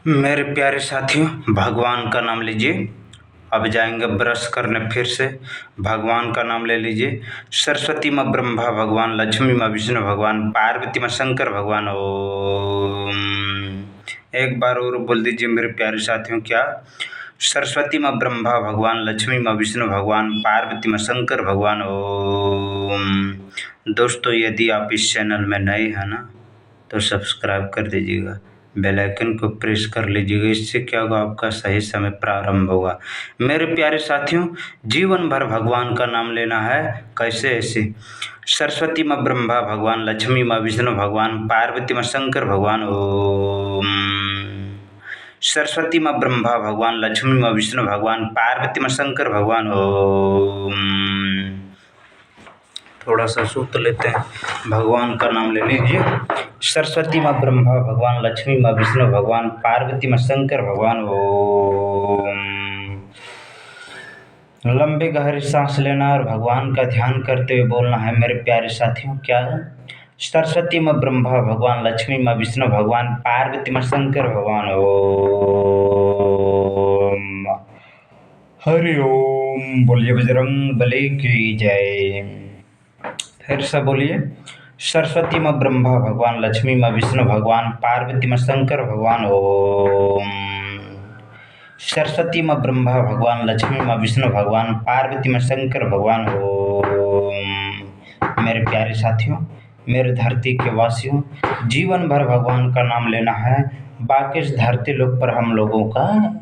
मेरे प्यारे साथियों, भगवान का नाम लीजिए। अब जाएंगे ब्रश करने फिर से। भगवान का नाम ले लीजिए। सरस्वती माँ ब्रह्मा भगवान, लक्ष्मी माँ विष्णु भगवान, पार्वती माँ शंकर भगवान। ओम। एक बार और बोल दीजिए मेरे प्यारे साथियों, क्या? सरस्वती माँ ब्रह्मा भगवान, लक्ष्मी माँ विष्णु भगवान, पार्वती माँ शंकर भगवान। ओम। दोस्तों, यदि आप इस चैनल में नए हैं ना, तो सब्सक्राइब कर दीजिएगा, बेल आइकन को प्रेस कर लीजिएगा। इससे क्या होगा, आपका सही समय प्रारंभ होगा। मेरे प्यारे साथियों, जीवन भर भगवान का नाम लेना है। कैसे? ऐसे सरस्वती माँ ब्रह्मा भगवान, लक्ष्मी माँ विष्णु भगवान, पार्वती माँ शंकर भगवान। ओम। सरस्वती माँ ब्रह्मा भगवान, लक्ष्मी माँ विष्णु भगवान, पार्वती माँ शंकर भगवान। ओम। थोड़ा सा सूत्र लेते हैं। भगवान का नाम ले लीजिए। सरस्वती माँ ब्रह्मा भगवान, लक्ष्मी माँ विष्णु भगवान, पार्वती माँ शंकर भगवान। ओम। लंबी गहरी सांस लेना और भगवान का ध्यान करते हुए बोलना है मेरे प्यारे साथियों। क्या है? सरस्वती माँ ब्रह्मा भगवान, लक्ष्मी माँ विष्णु भगवान, पार्वती माँ शंकर भगवान। ओम। हरि ओम। बोलिए बजरंग बली की जय। फिर से बोलिए। सरस्वती माँ ब्रह्मा भगवान, लक्ष्मी माँ विष्णु भगवान, पार्वती माँ शंकर भगवान। ओम। सरस्वती माँ ब्रह्मा भगवान, लक्ष्मी माँ विष्णु भगवान, पार्वती माँ शंकर भगवान। ओम। मेरे प्यारे साथियों, मेरे धरती के वासियों, जीवन भर भगवान का नाम लेना है। बाकी इस धरती लोक पर हम लोगों का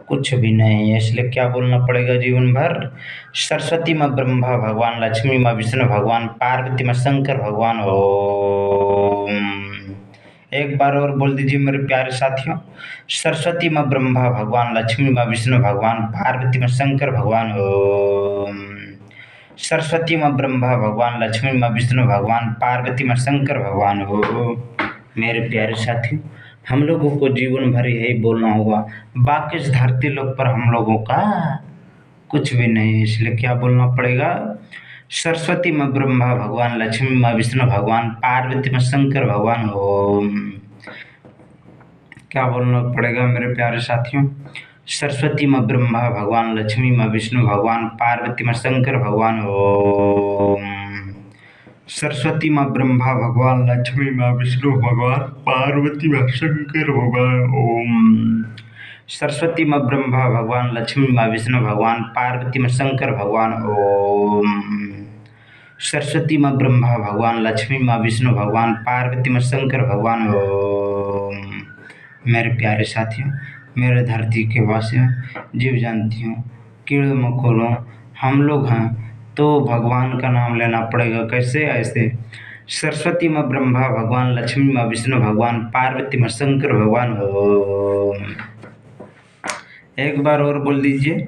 कुछ भी नहीं है, इसलिए क्या बोलना पड़ेगा जीवन भर? सरस्वती माँ ब्रह्मा भगवान, लक्ष्मी माँ विष्णु भगवान, पार्वती माँ शंकर भगवान। ओम। एक बार और बोल दीजिए मेरे प्यारे साथियों। सरस्वती माँ ब्रह्मा भगवान, लक्ष्मी माँ विष्णु भगवान, पार्वती माँ शंकर भगवान। ओम। सरस्वती माँ ब्रह्मा भगवान, लक्ष्मी माँ विष्णु भगवान, पार्वती माँ शंकर भगवान। हो मेरे प्यारे साथियों, हम लोगों को जीवन भर यही बोलना होगा। बाकी इस धरती लोक पर हम लोगों का कुछ भी नहीं है, इसलिए क्या बोलना पड़ेगा? सरस्वती माँ ब्रह्मा भगवान, लक्ष्मी माँ विष्णु भगवान, पार्वती माँ शंकर भगवान। ओम। क्या बोलना पड़ेगा मेरे प्यारे साथियों? सरस्वती माँ ब्रह्मा भगवान, लक्ष्मी माँ विष्णु भगवान, पार्वती माँ शंकर भगवान। ओम। सरस्वती माँ ब्रह्मा भगवान, लक्ष्मी माँ विष्णु भगवान, पार्वती माँ शंकर भगवान। ओम। सरस्वती माँ ब्रह्मा भगवान, लक्ष्मी माँ विष्णु भगवान, पार्वती माँ शंकर भगवान। ओम। सरस्वती माँ ब्रह्मा भगवान, लक्ष्मी माँ विष्णु भगवान, पार्वती माँ शंकर भगवान। ओम। मेरे प्यारे साथियों, मेरे धरती के वासियों, जीव जंतुओं, कीड़े मकोड़ों, हम लोग हैं तो भगवान का नाम लेना पड़ेगा। कैसे? ऐसे सरस्वती माँ ब्रह्मा भगवान, लक्ष्मी माँ विष्णु भगवान, पार्वती माँ शंकर भगवान। ओम। एक बार और बोल दीजिए।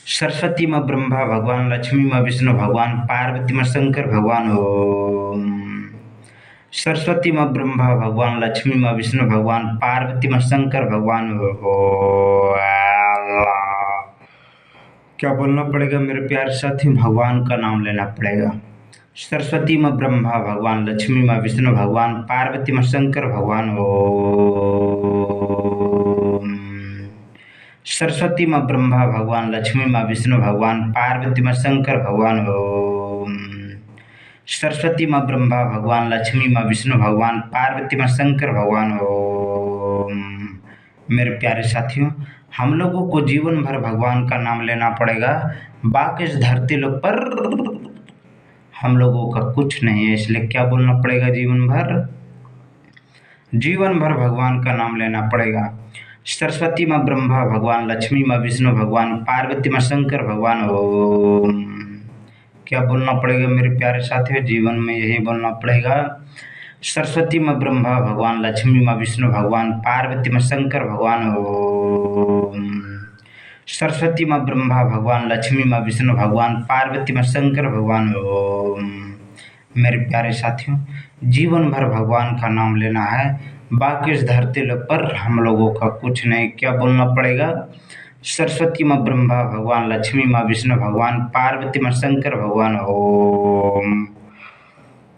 सरस्वती माँ ब्रह्मा भगवान, लक्ष्मी माँ विष्णु भगवान, पार्वती माँ शंकर भगवान। ओम। सरस्वती माँ ब्रह्मा भगवान, लक्ष्मी माँ विष्णु भगवान, पार्वती माँ शंकर भगवान। हो क्या बोलना पड़ेगा मेरे प्यारे साथी? भगवान का नाम लेना पड़ेगा। सरस्वती माँ ब्रह्मा भगवान, लक्ष्मी माँ विष्णु भगवान, पार्वती माँ शंकर भगवान। ओम। सरस्वती माँ ब्रह्मा भगवान, लक्ष्मी माँ विष्णु भगवान, पार्वती माँ शंकर भगवान। ओम। सरस्वती माँ ब्रह्मा भगवान, लक्ष्मी माँ विष्णु भगवान, पार्वती माँ शंकर भगवान। ओम। मेरे प्यारे साथियों, हम लोगों को जीवन भर भगवान का नाम लेना पड़ेगा। बाकी इस धरती लोक पर हम लोगों का कुछ नहीं है, इसलिए क्या बोलना पड़ेगा जीवन भर? जीवन भर भगवान का नाम लेना पड़ेगा। सरस्वती माँ ब्रह्मा भगवान, लक्ष्मी माँ विष्णु भगवान, पार्वती माँ शंकर भगवान। ओम। क्या बोलना पड़ेगा मेरे प्यारे साथियों? जीवन में यही बोलना पड़ेगा। सरस्वती माँ ब्रह्मा भगवान, लक्ष्मी माँ विष्णु भगवान, पार्वती माँ शंकर भगवान। ओम। सरस्वती माँ ब्रह्मा भगवान, लक्ष्मी माँ विष्णु भगवान, पार्वती माँ शंकर भगवान। ओम। मेरे प्यारे साथियों, जीवन भर भगवान का नाम लेना है। बाकी इस धरती लोक पर हम लोगों का कुछ नहीं। क्या बोलना पड़ेगा? सरस्वती माँ ब्रह्मा भगवान, लक्ष्मी माँ विष्णु भगवान, पार्वती माँ शंकर भगवान। ओम।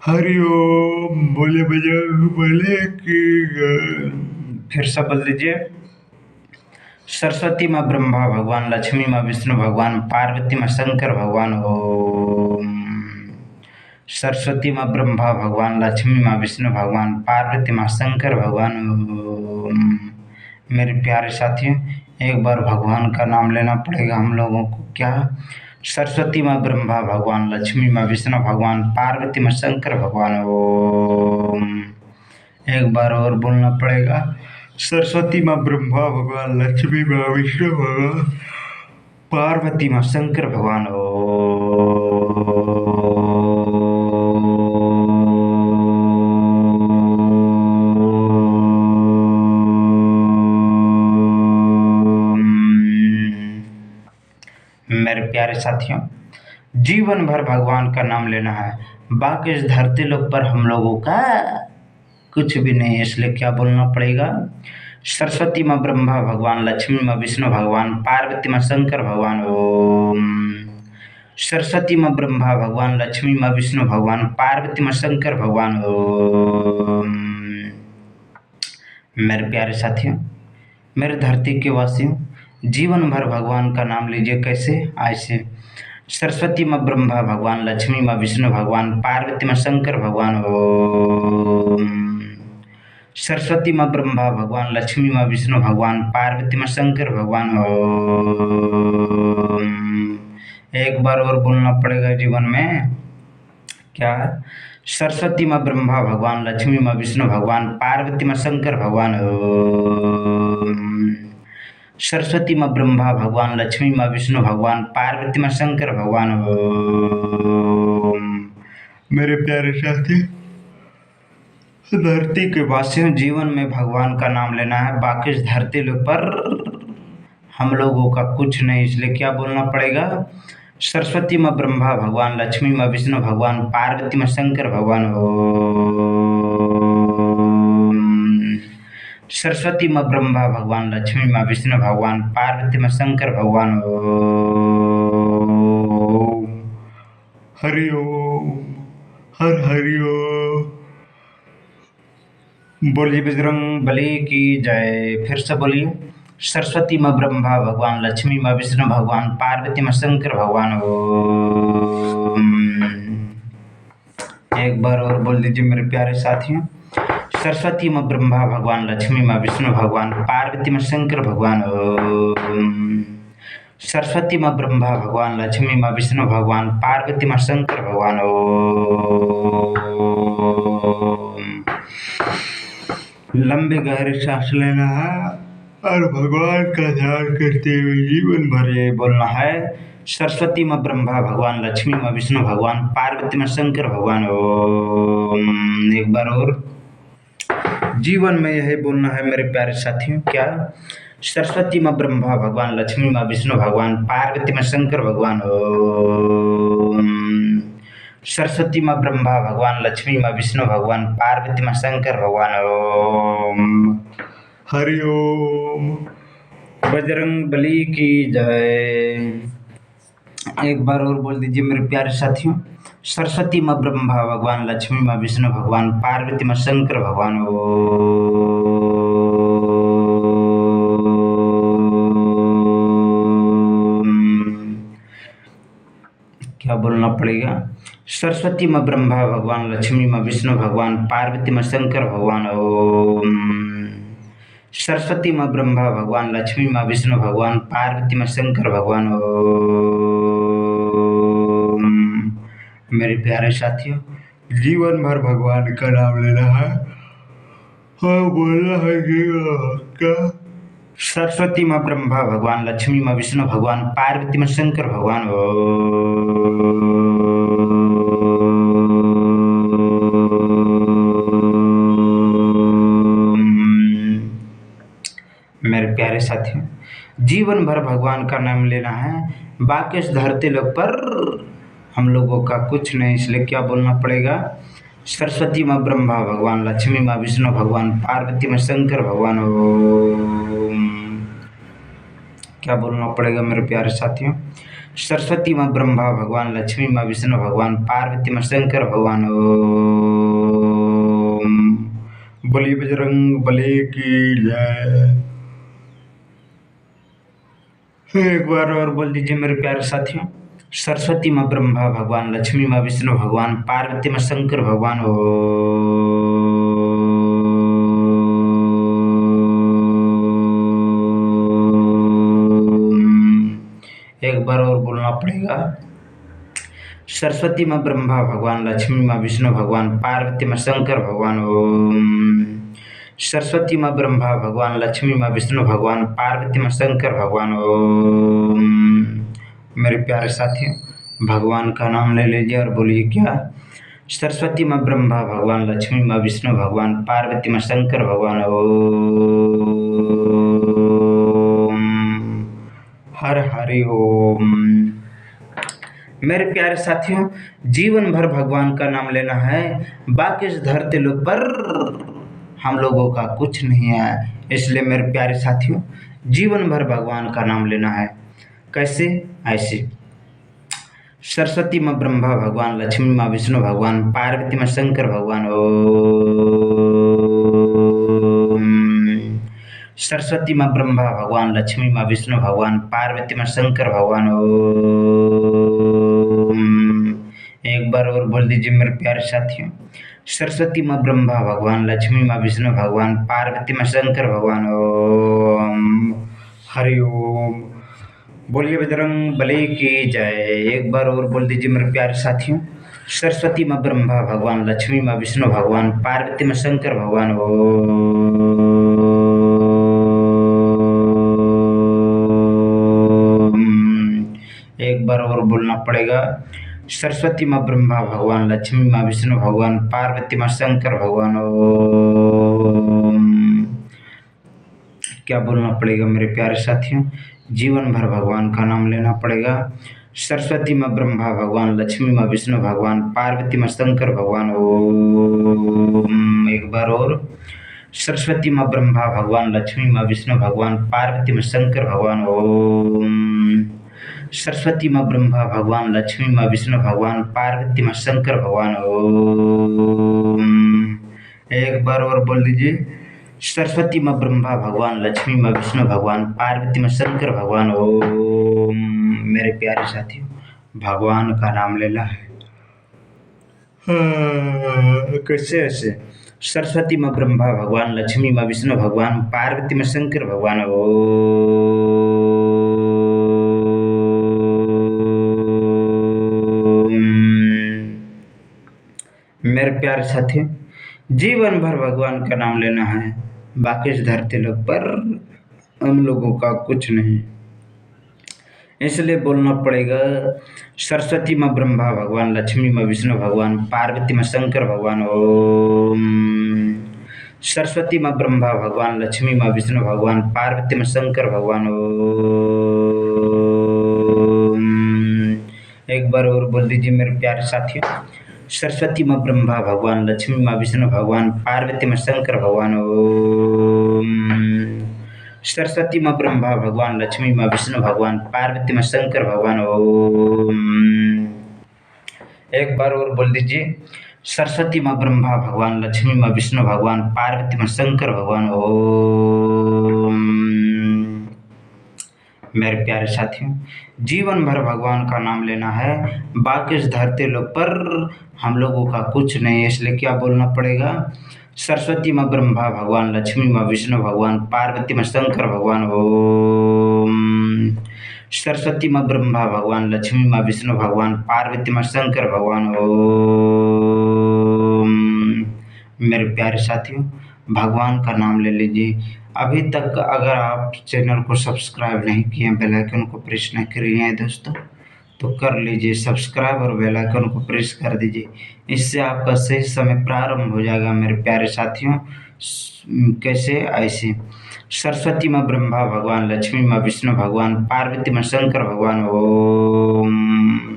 हरि ओम। बोले बजरंग बली की जय। फिर से बोल दीजिए। सरस्वती माँ ब्रह्मा भगवान, लक्ष्मी माँ विष्णु भगवान, पार्वती माँ शंकर भगवान ओम। सरस्वती माँ ब्रह्मा भगवान, लक्ष्मी माँ विष्णु भगवान, पार्वती माँ शंकर भगवान ओम। मेरे प्यारे साथियों, एक बार भगवान का नाम लेना पड़ेगा हम लोगों को। क्या? सरस्वती माँ ब्रह्मा भगवान, लक्ष्मी माँ विष्णु भगवान, पार्वती माँ शंकर भगवान ओम। एक बार और बोलना पड़ेगा। सरस्वती माँ ब्रह्मा भगवान, लक्ष्मी माँ विष्णु भगवान, पार्वती माँ शंकर भगवान मेरे प्यारे साथियों, जीवन भर भगवान का नाम लेना है। बाकी इस धरती लोक पर हम लोगों का कुछ भी नहीं है, इसलिए क्या बोलना पड़ेगा? सरस्वती माँ ब्रह्मा भगवान, लक्ष्मी माँ विष्णु भगवान, पार्वती माँ शंकर भगवान ओम। सरस्वती माँ ब्रह्मा भगवान, लक्ष्मी माँ विष्णु भगवान, पार्वती माँ शंकर भगवान ओम। मेरे प्यारे साथियों, मेरे धरती के वासियों, जीवन भर भगवान का नाम लीजिए। कैसे? ऐसे। सरस्वती माँ ब्रह्मा भगवान, लक्ष्मी माँ विष्णु भगवान, पार्वती माँ शंकर भगवान ओम। सरस्वती माँ ब्रह्मा भगवान, लक्ष्मी माँ विष्णु भगवान, पार्वती माँ शंकर भगवान ओम। एक बार और बोलना पड़ेगा जीवन में। क्या? सरस्वती माँ ब्रह्मा भगवान, लक्ष्मी माँ विष्णु भगवान, पार्वती माँ शंकर भगवान ओम। सरस्वती माँ ब्रह्मा भगवान, लक्ष्मी माँ विष्णु भगवान, पार्वती माँ शंकर भगवान ओम। मेरे प्यारे साथी, धरती के वासियों, जीवन में भगवान का नाम लेना है। बाकी इस धरती लोक पर हम लोगों का कुछ नहीं, इसलिए क्या बोलना पड़ेगा? सरस्वती माँ ब्रह्मा भगवान, लक्ष्मी माँ विष्णु भगवान, पार्वती माँ शंकर भगवान ओम। सरस्वती माँ ब्रह्मा भगवान, लक्ष्मी माँ विष्णु भगवान, पार्वती माँ शंकर भगवान ओम। हरि ओम। हर हरि ओम। बोलिए बजरंग बली की जय। फिर से बोलिए। सरस्वती माँ ब्रह्मा भगवान, लक्ष्मी माँ विष्णु भगवान, पार्वती माँ शंकर भगवान ओम। एक बार और बोल दीजिए मेरे प्यारे साथियों। सरस्वती माँ ब्रह्मा भगवान, लक्ष्मी माँ विष्णु भगवान, पार्वती माँ शंकर भगवान ओम। सरस्वती माँ ब्रह्मा भगवान, लक्ष्मी माँ विष्णु भगवान, पार्वती माँ शंकर भगवान ओम। लंबे गहरे सांस लेना है और भगवान का ध्यान करते हुए जीवन भर ये बोलना है। सरस्वती माँ ब्रह्मा भगवान, लक्ष्मी माँ विष्णु भगवान, पार्वती माँ शंकर भगवान ओम। एक बार और जीवन में यही बोलना है मेरे प्यारे साथियों। क्या? सरस्वती माँ ब्रह्मा भगवान, लक्ष्मी माँ विष्णु भगवान, पार्वती माँ शंकर भगवान ओम। सरस्वती माँ ब्रह्मा भगवान, लक्ष्मी माँ विष्णु भगवान, पार्वती माँ शंकर भगवान ओम। हरि ओम। बजरंग बली की जय। एक बार और बोल दीजिए मेरे प्यारे साथियों। सरस्वती माँ ब्रह्मा भगवान, लक्ष्मी माँ विष्णु भगवान, पार्वती माँ शंकर भगवान ओम। क्या बोलना पड़ेगा? सरस्वती माँ ब्रह्मा भगवान, लक्ष्मी माँ विष्णु भगवान, पार्वती माँ शंकर भगवान ओम। सरस्वती माँ ब्रह्मा भगवान, लक्ष्मी माँ विष्णु भगवान, पार्वती माँ शंकर भगवान ओम। मेरे प्यारे साथियों, जीवन भर भगवान का नाम लेना है और बोलना है क्या? सरस्वती माँ ब्रह्मा भगवान, लक्ष्मी माँ विष्णु भगवान, पार्वती माँ शंकर भगवान ओम। मेरे प्यारे साथियों, जीवन भर भगवान का नाम लेना है। बाकी इस धरती लोक पर हम लोगों का कुछ नहीं, इसलिए क्या बोलना पड़ेगा? सरस्वती माँ ब्रह्मा भगवान, लक्ष्मी माँ विष्णु भगवान, पार्वती माँ शंकर भगवान ओम। क्या बोलना पड़ेगा मेरे प्यारे साथियों? सरस्वती माँ ब्रह्मा भगवान, लक्ष्मी माँ विष्णु भगवान, पार्वती माँ शंकर भगवान ओम। बोलिए बजरंग बली की जय। एक बार और बोल दीजिए मेरे प्यारे साथियों। सरस्वती माँ ब्रह्मा भगवान, लक्ष्मी माँ विष्णु भगवान, पार्वती माँ शंकर भगवान। एक बार और बोलना पड़ेगा। सरस्वती माँ ब्रह्मा भगवान, लक्ष्मी माँ विष्णु भगवान, पार्वती माँ शंकर भगवान। ओम। सरस्वती माँ ब्रह्मा भगवान, लक्ष्मी माँ विष्णु भगवान, पार्वती माँ शंकर भगवान। ओम। मेरे प्यारे साथियों, भगवान का नाम ले लीजिए और बोलिए क्या। सरस्वती माँ ब्रह्मा भगवान, लक्ष्मी माँ विष्णु भगवान, पार्वती माँ शंकर भगवान। ओम। हर हरि ओम। मेरे प्यारे साथियों, जीवन भर भगवान का नाम लेना है, बाकी इस धरती लोक पर हम लोगों का कुछ नहीं है। इसलिए मेरे प्यारे साथियों, जीवन भर भगवान का नाम लेना है। कैसे? ऐसे। सरस्वती माँ ब्रह्मा भगवान, लक्ष्मी माँ विष्णु भगवान, पार्वती माँ शंकर भगवान। ओम। सरस्वती माँ ब्रह्मा भगवान, लक्ष्मी माँ विष्णु भगवान, पार्वती माँ शंकर भगवान। ओम। एक बार और बोल दीजिए मेरे प्यारे साथियों। सरस्वती माँ ब्रह्मा भगवान, लक्ष्मी माँ विष्णु भगवान, पार्वती माँ शंकर भगवान। ओम। हरि ओम। बोलिए बजरंग बली की जय। एक बार और बोल दीजिए मेरे प्यारे साथियों। सरस्वती माँ ब्रह्मा भगवान, लक्ष्मी माँ विष्णु भगवान, पार्वती माँ शंकर भगवान। ओम। एक बार और बोलना पड़ेगा। सरस्वती माँ ब्रह्मा भगवान, लक्ष्मी माँ विष्णु भगवान, पार्वती माँ शंकर भगवान। ओम। क्या बोलना पड़ेगा मेरे प्यारे साथियों? जीवन भर भगवान का नाम लेना पड़ेगा। सरस्वती माँ ब्रह्मा भगवान, लक्ष्मी माँ विष्णु भगवान, पार्वती माँ शंकर भगवान। ओम। एक बार और। सरस्वती माँ ब्रह्मा भगवान, लक्ष्मी माँ विष्णु भगवान, पार्वती माँ शंकर भगवान। ओम। सरस्वती माँ ब्रह्मा भगवान, लक्ष्मी माँ विष्णु भगवान, पार्वती माँ शंकर भगवान। ओम। एक बार और बोल दीजिए। सरस्वती माँ ब्रह्मा भगवान, लक्ष्मी माँ विष्णु भगवान, पार्वती माँ शंकर भगवान। ओम। मेरे प्यारे साथियों, भगवान का नाम लेना है। कैसे ऐसे? सरस्वती माँ ब्रह्मा भगवान, लक्ष्मी माँ विष्णु भगवान, पार्वती माँ शंकर भगवान। मेरे प्यारे साथियों, जीवन भर भगवान का नाम लेना है, बाकी इस धरती लोक पर हम लोगों का कुछ नहीं। इसलिए बोलना पड़ेगा। सरस्वती माँ ब्रह्मा भगवान, लक्ष्मी माँ विष्णु भगवान, पार्वती माँ शंकर भगवान। ओम। सरस्वती माँ ब्रह्मा भगवान, लक्ष्मी माँ विष्णु भगवान, पार्वती माँ शंकर भगवान। ओम। एक बार और बोल दीजिए मेरे प्यारे साथियों। सरस्वती माँ ब्रह्मा भगवान, लक्ष्मी माँ विष्णु भगवान, पार्वती माँ शंकर भगवान। ओम। सरस्वती माँ ब्रह्मा भगवान, लक्ष्मी माँ विष्णु भगवान, पार्वती माँ शंकर भगवान। ओम। एक बार और बोल दीजिए। सरस्वती माँ ब्रह्मा भगवान, लक्ष्मी माँ विष्णु भगवान, पार्वती माँ शंकर भगवान। ओम। मेरे प्यारे साथियों, जीवन भर भगवान का नाम लेना है, बाकी इस धरती लोक पर हम लोगों का कुछ नहीं है। इसलिए क्या बोलना पड़ेगा। सरस्वती माँ ब्रह्मा भगवान, लक्ष्मी माँ विष्णु भगवान, पार्वती माँ शंकर भगवान। ओम। सरस्वती माँ ब्रह्मा भगवान, लक्ष्मी माँ विष्णु भगवान, पार्वती माँ शंकर भगवान। ओम। मेरे प्यारे साथियों, भगवान का नाम ले लीजिए। अभी तक अगर आप चैनल को सब्सक्राइब नहीं किए, बेल आइकन को प्रेस नहीं किए हैं दोस्तों, तो कर लीजिए सब्सक्राइब और बेल आइकन को प्रेस कर दीजिए। इससे आपका सही समय प्रारंभ हो जाएगा मेरे प्यारे साथियों। कैसे? ऐसे। सरस्वती माँ ब्रह्मा भगवान, लक्ष्मी माँ विष्णु भगवान, पार्वती माँ शंकर भगवान। ओम।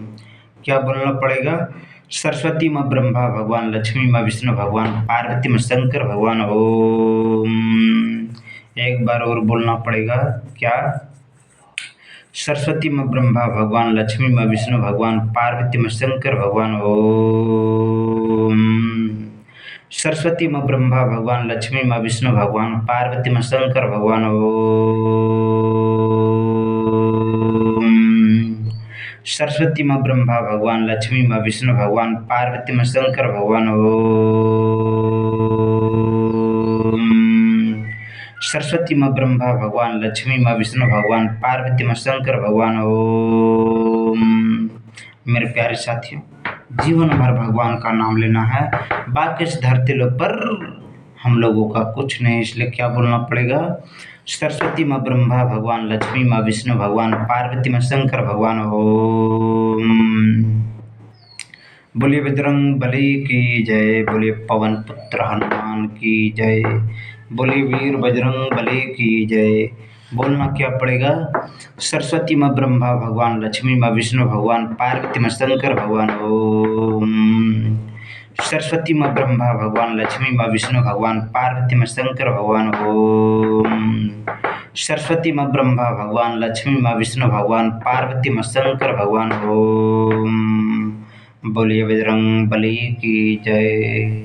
क्या बोलना पड़ेगा। सरस्वती माँ ब्रह्मा भगवान, लक्ष्मी माँ विष्णु भगवान, पार्वती माँ शंकर भगवान। ओम। एक बार और बोलना पड़ेगा। क्या? सरस्वती माँ ब्रह्मा भगवान, लक्ष्मी माँ विष्णु भगवान, पार्वती माँ शंकर भगवान। ओम। सरस्वती माँ ब्रह्मा भगवान, लक्ष्मी माँ विष्णु भगवान, पार्वती माँ शंकर भगवान। सरस्वती माँ ब्रह्मा भगवान, लक्ष्मी माँ विष्णु भगवान, पार्वती माँ शंकर भगवान। ओम सरस्वती माँ ब्रह्मा भगवान, लक्ष्मी माँ विष्णु भगवान, पार्वती माँ शंकर भगवान। ओम मेरे प्यारे साथियों, जीवन भर भगवान का नाम लेना है। बाकी इस धरती लोक पर हम लोगों का कुछ नहीं, इसलिए क्या बोलना पड़ेगा? सरस्वती माँ ब्रह्मा भगवान, लक्ष्मी माँ विष्णु भगवान, पार्वती माँ शंकर भगवान। ओम बोलिए बजरंग बली की जय, बोलिए पवन पुत्र हनुमान की जय, बोलिए वीर बजरंग बली की जय। बोलना क्या पड़ेगा? सरस्वती माँ ब्रह्मा भगवान, लक्ष्मी माँ विष्णु भगवान, पार्वती माँ शंकर भगवान। ओम सरस्वती माँ ब्रह्मा भगवान, लक्ष्मी माँ विष्णु भगवान, पार्वती माँ शंकर भगवान। ओम सरस्वती माँ ब्रह्मा भगवान, लक्ष्मी माँ विष्णु भगवान, पार्वती माँ शंकर भगवान। ओम बोलिए बजरंग बली की जय।